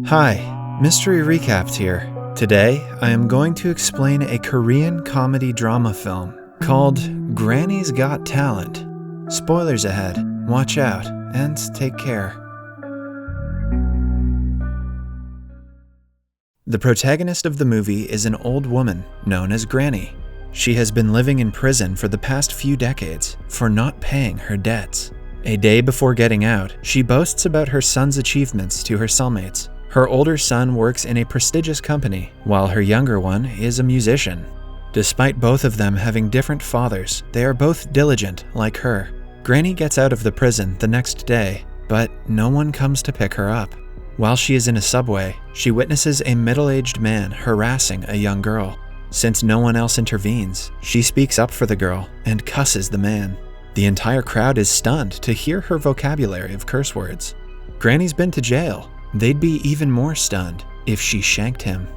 Hi, Mystery Recapped here. Today, I am going to explain a Korean comedy drama film called Granny's Got Talent. Spoilers ahead, watch out, and take care. The protagonist of the movie is an old woman known as Granny. She has been living in prison for the past few decades for not paying her debts. A day before getting out, she boasts about her son's achievements to her cellmates. Her older son works in a prestigious company, while her younger one is a musician. Despite both of them having different fathers, they are both diligent like her. Granny gets out of the prison the next day, but no one comes to pick her up. While she is in a subway, she witnesses a middle-aged man harassing a young girl. Since no one else intervenes, she speaks up for the girl and cusses the man. The entire crowd is stunned to hear her vocabulary of curse words. Granny's been to jail. They'd be even more stunned if she shanked him.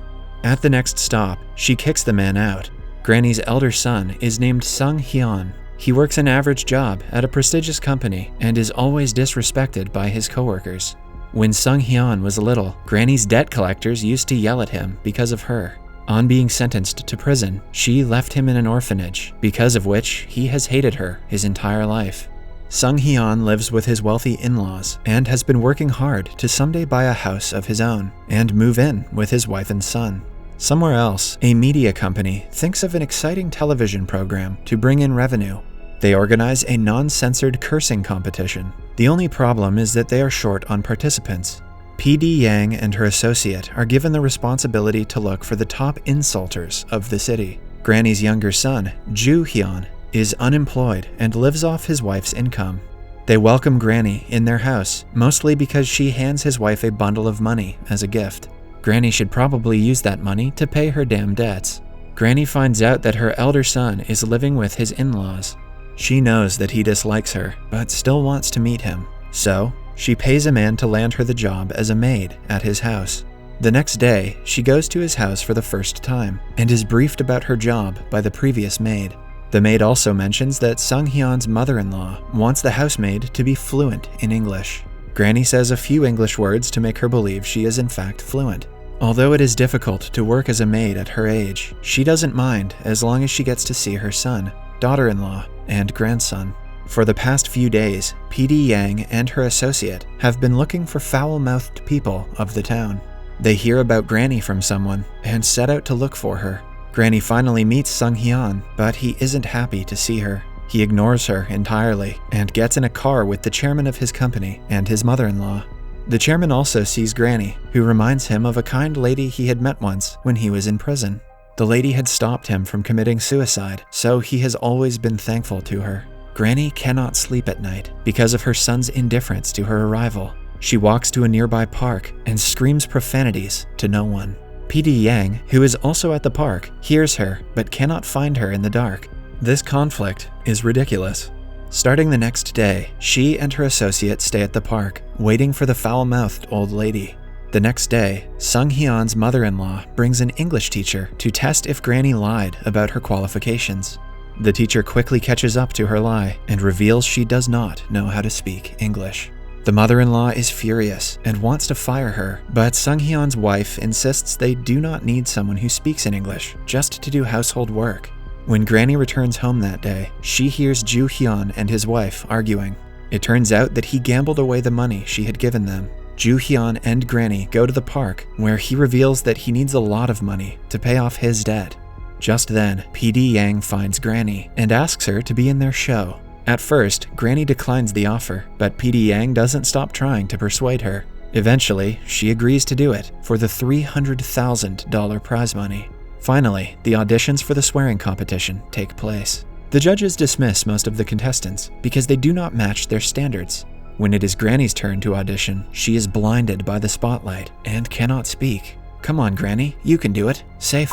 At the next stop, she kicks the man out. Granny's elder son is named Sung Hyun. He works an average job at a prestigious company and is always disrespected by his coworkers. When Sung Hyun was little, Granny's debt collectors used to yell at him because of her. On being sentenced to prison, she left him in an orphanage, because of which he has hated her his entire life. Sung Hyun lives with his wealthy in-laws and has been working hard to someday buy a house of his own and move in with his wife and son. Somewhere else, a media company thinks of an exciting television program to bring in revenue. They organize a non-censored cursing competition. The only problem is that they are short on participants. PD Yang and her associate are given the responsibility to look for the top insulters of the city. Granny's younger son, Ju Hyun, is unemployed and lives off his wife's income. They welcome Granny in their house, mostly because she hands his wife a bundle of money as a gift. Granny should probably use that money to pay her damn debts. Granny finds out that her elder son is living with his in-laws. She knows that he dislikes her, but still wants to meet him. So, she pays a man to land her the job as a maid at his house. The next day, she goes to his house for the first time and is briefed about her job by the previous maid. The maid also mentions that Sung Hyun's mother-in-law wants the housemaid to be fluent in English. Granny says a few English words to make her believe she is in fact fluent. Although it is difficult to work as a maid at her age, she doesn't mind as long as she gets to see her son, daughter-in-law, and grandson. For the past few days, PD Yang and her associate have been looking for foul-mouthed people of the town. They hear about Granny from someone and set out to look for her. Granny finally meets Sung Hyun, but he isn't happy to see her. He ignores her entirely and gets in a car with the chairman of his company and his mother-in-law. The chairman also sees Granny, who reminds him of a kind lady he had met once when he was in prison. The lady had stopped him from committing suicide, so he has always been thankful to her. Granny cannot sleep at night because of her son's indifference to her arrival. She walks to a nearby park and screams profanities to no one. PD Yang, who is also at the park, hears her but cannot find her in the dark. This conflict is ridiculous. Starting the next day, she and her associate stay at the park, waiting for the foul-mouthed old lady. The next day, Sung Hyun's mother-in-law brings an English teacher to test if Granny lied about her qualifications. The teacher quickly catches up to her lie and reveals she does not know how to speak English. The mother-in-law is furious and wants to fire her, but Sung Hyun's wife insists they do not need someone who speaks in English just to do household work. When Granny returns home that day, she hears Ju Hyun and his wife arguing. It turns out that he gambled away the money she had given them. Ju Hyun and Granny go to the park, where he reveals that he needs a lot of money to pay off his debt. Just then, PD Yang finds Granny and asks her to be in their show. At first, Granny declines the offer, but PD Yang doesn't stop trying to persuade her. Eventually, she agrees to do it for the $300,000 prize money. Finally, the auditions for the swearing competition take place. The judges dismiss most of the contestants because they do not match their standards. When it is Granny's turn to audition, she is blinded by the spotlight and cannot speak. "Come on, Granny, you can do it. Say f***."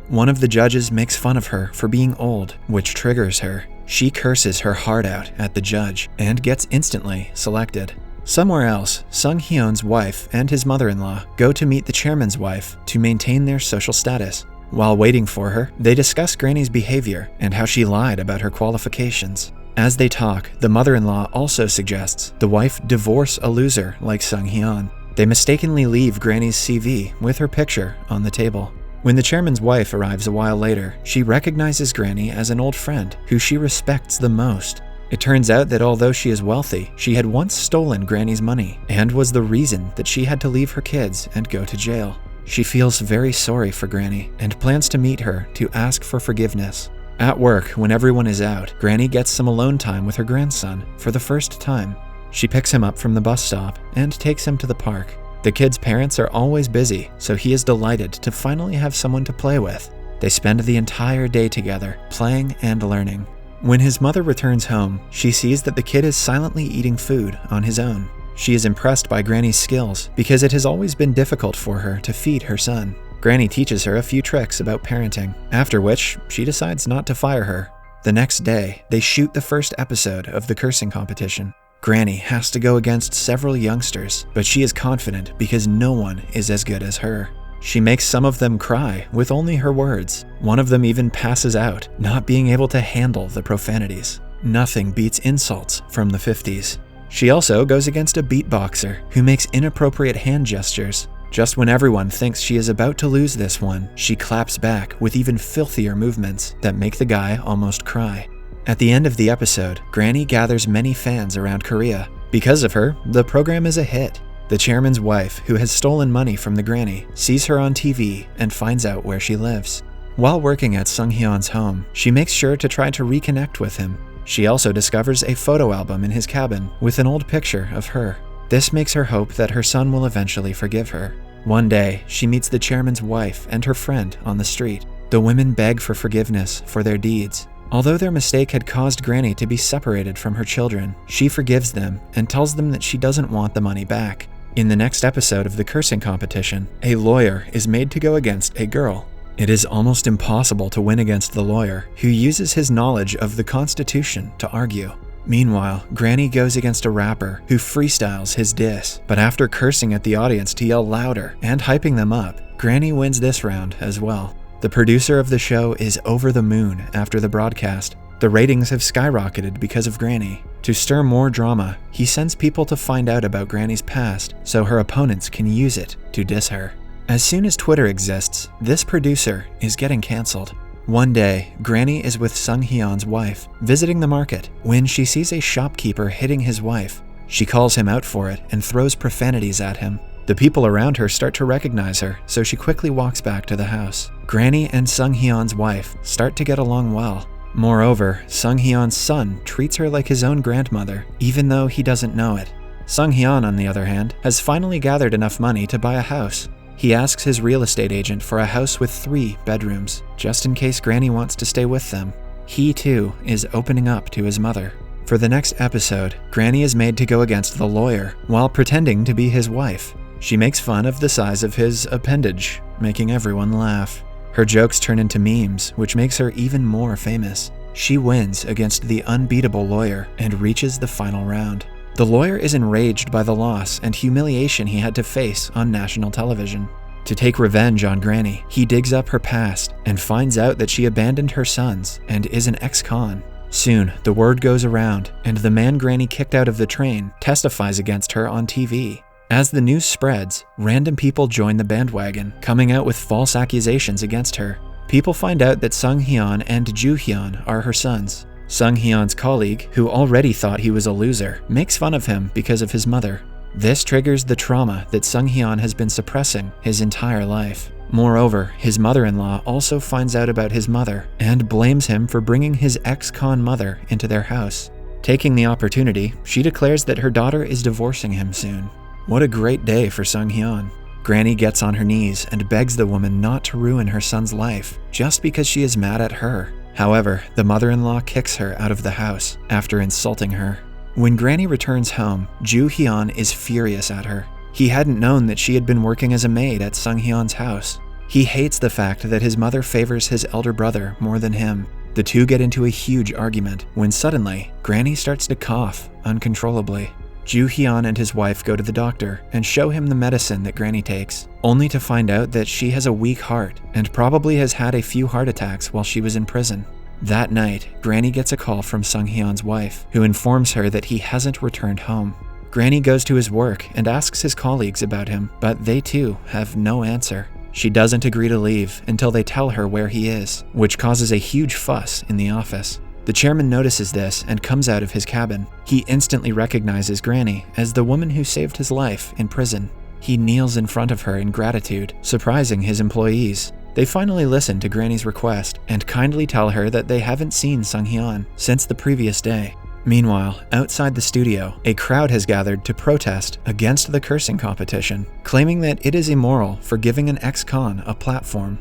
One of the judges makes fun of her for being old, which triggers her. She curses her heart out at the judge and gets instantly selected. Somewhere else, Sung Hyun's wife and his mother-in-law go to meet the chairman's wife to maintain their social status. While waiting for her, they discuss Granny's behavior and how she lied about her qualifications. As they talk, the mother-in-law also suggests the wife divorce a loser like Sung Hyun. They mistakenly leave Granny's CV with her picture on the table. When the chairman's wife arrives a while later, she recognizes Granny as an old friend who she respects the most. It turns out that although she is wealthy, she had once stolen Granny's money and was the reason that she had to leave her kids and go to jail. She feels very sorry for Granny and plans to meet her to ask for forgiveness. At work, when everyone is out, Granny gets some alone time with her grandson for the first time. She picks him up from the bus stop and takes him to the park. The kid's parents are always busy, so he is delighted to finally have someone to play with. They spend the entire day together, playing and learning. When his mother returns home, she sees that the kid is silently eating food on his own. She is impressed by Granny's skills because it has always been difficult for her to feed her son. Granny teaches her a few tricks about parenting, after which she decides not to fire her. The next day, they shoot the first episode of the cursing competition. Granny has to go against several youngsters, but she is confident because no one is as good as her. She makes some of them cry with only her words. One of them even passes out, not being able to handle the profanities. Nothing beats insults from the 50s. She also goes against a beatboxer who makes inappropriate hand gestures. Just when everyone thinks she is about to lose this one, she claps back with even filthier movements that make the guy almost cry. At the end of the episode, Granny gathers many fans around Korea. Because of her, the program is a hit. The chairman's wife, who has stolen money from the granny, sees her on TV and finds out where she lives. While working at Sung-hyun's home, she makes sure to try to reconnect with him. She also discovers a photo album in his cabin with an old picture of her. This makes her hope that her son will eventually forgive her. One day, she meets the chairman's wife and her friend on the street. The women beg for forgiveness for their deeds. Although their mistake had caused Granny to be separated from her children, she forgives them and tells them that she doesn't want the money back. In the next episode of the cursing competition, a lawyer is made to go against a girl. It is almost impossible to win against the lawyer, who uses his knowledge of the Constitution to argue. Meanwhile, Granny goes against a rapper who freestyles his diss, but after cursing at the audience to yell louder and hyping them up, Granny wins this round as well. The producer of the show is over the moon after the broadcast. The ratings have skyrocketed because of Granny. To stir more drama, he sends people to find out about Granny's past so her opponents can use it to diss her. As soon as Twitter exists, this producer is getting cancelled. One day, Granny is with Sung-hyun's wife, visiting the market, when she sees a shopkeeper hitting his wife. She calls him out for it and throws profanities at him. The people around her start to recognize her, so she quickly walks back to the house. Granny and Sung-hyun's wife start to get along well. Moreover, Sung-hyun's son treats her like his own grandmother, even though he doesn't know it. Sung-hyun, on the other hand, has finally gathered enough money to buy a house. He asks his real estate agent for a house with 3 bedrooms, just in case Granny wants to stay with them. He, too, is opening up to his mother. For the next episode, Granny is made to go against the lawyer while pretending to be his wife. She makes fun of the size of his appendage, making everyone laugh. Her jokes turn into memes, which makes her even more famous. She wins against the unbeatable lawyer and reaches the final round. The lawyer is enraged by the loss and humiliation he had to face on national television. To take revenge on Granny, he digs up her past and finds out that she abandoned her sons and is an ex-con. Soon, the word goes around, and the man Granny kicked out of the train testifies against her on TV. As the news spreads, random people join the bandwagon, coming out with false accusations against her. People find out that Sung-hyun and Joo-hyun are her sons. Sung-hyun's colleague, who already thought he was a loser, makes fun of him because of his mother. This triggers the trauma that Sung-hyun has been suppressing his entire life. Moreover, his mother-in-law also finds out about his mother and blames him for bringing his ex-con mother into their house. Taking the opportunity, she declares that her daughter is divorcing him soon. What a great day for Sung-hyun. Granny gets on her knees and begs the woman not to ruin her son's life just because she is mad at her. However, the mother-in-law kicks her out of the house after insulting her. When Granny returns home, Joo-hyun is furious at her. He hadn't known that she had been working as a maid at Sung-hyun's house. He hates the fact that his mother favors his elder brother more than him. The two get into a huge argument when suddenly, Granny starts to cough uncontrollably. Joo-hyun and his wife go to the doctor and show him the medicine that Granny takes, only to find out that she has a weak heart and probably has had a few heart attacks while she was in prison. That night, Granny gets a call from Sung-hyun's wife, who informs her that he hasn't returned home. Granny goes to his work and asks his colleagues about him, but they too have no answer. She doesn't agree to leave until they tell her where he is, which causes a huge fuss in the office. The chairman notices this and comes out of his cabin. He instantly recognizes Granny as the woman who saved his life in prison. He kneels in front of her in gratitude, surprising his employees. They finally listen to Granny's request and kindly tell her that they haven't seen Sung-hyun since the previous day. Meanwhile, outside the studio, a crowd has gathered to protest against the cursing competition, claiming that it is immoral for giving an ex-con a platform.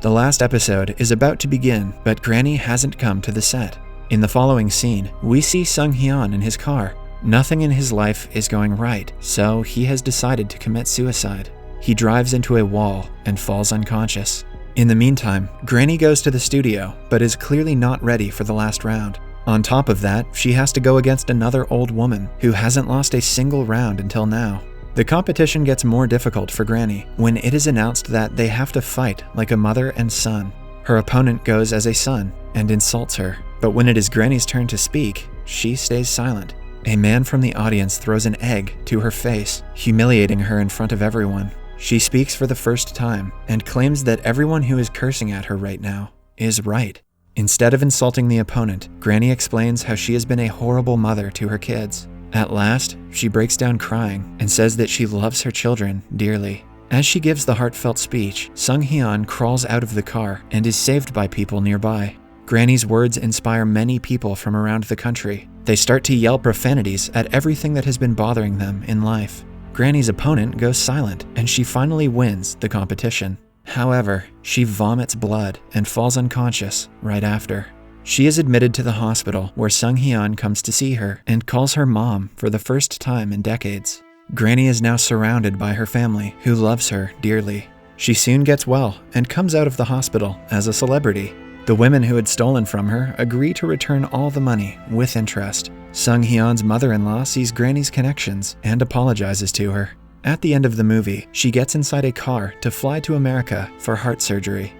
The last episode is about to begin, but Granny hasn't come to the set. In the following scene, we see Sung-hyun in his car. Nothing in his life is going right, so he has decided to commit suicide. He drives into a wall and falls unconscious. In the meantime, Granny goes to the studio, but is clearly not ready for the last round. On top of that, she has to go against another old woman who hasn't lost a single round until now. The competition gets more difficult for Granny when it is announced that they have to fight like a mother and son. Her opponent goes as a son and insults her, but when it is Granny's turn to speak, she stays silent. A man from the audience throws an egg to her face, humiliating her in front of everyone. She speaks for the first time and claims that everyone who is cursing at her right now is right. Instead of insulting the opponent, Granny explains how she has been a horrible mother to her kids. At last, she breaks down crying and says that she loves her children dearly. As she gives the heartfelt speech, Sung-hyun crawls out of the car and is saved by people nearby. Granny's words inspire many people from around the country. They start to yell profanities at everything that has been bothering them in life. Granny's opponent goes silent, and she finally wins the competition. However, she vomits blood and falls unconscious right after. She is admitted to the hospital where Sung-hyun comes to see her and calls her mom for the first time in decades. Granny is now surrounded by her family, who loves her dearly. She soon gets well and comes out of the hospital as a celebrity. The women who had stolen from her agree to return all the money with interest. Sung-hyun's mother-in-law sees Granny's connections and apologizes to her. At the end of the movie, she gets inside a car to fly to America for heart surgery.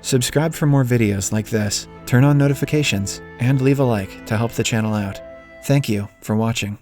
Subscribe for more videos like this, turn on notifications, and leave a like to help the channel out. Thank you for watching.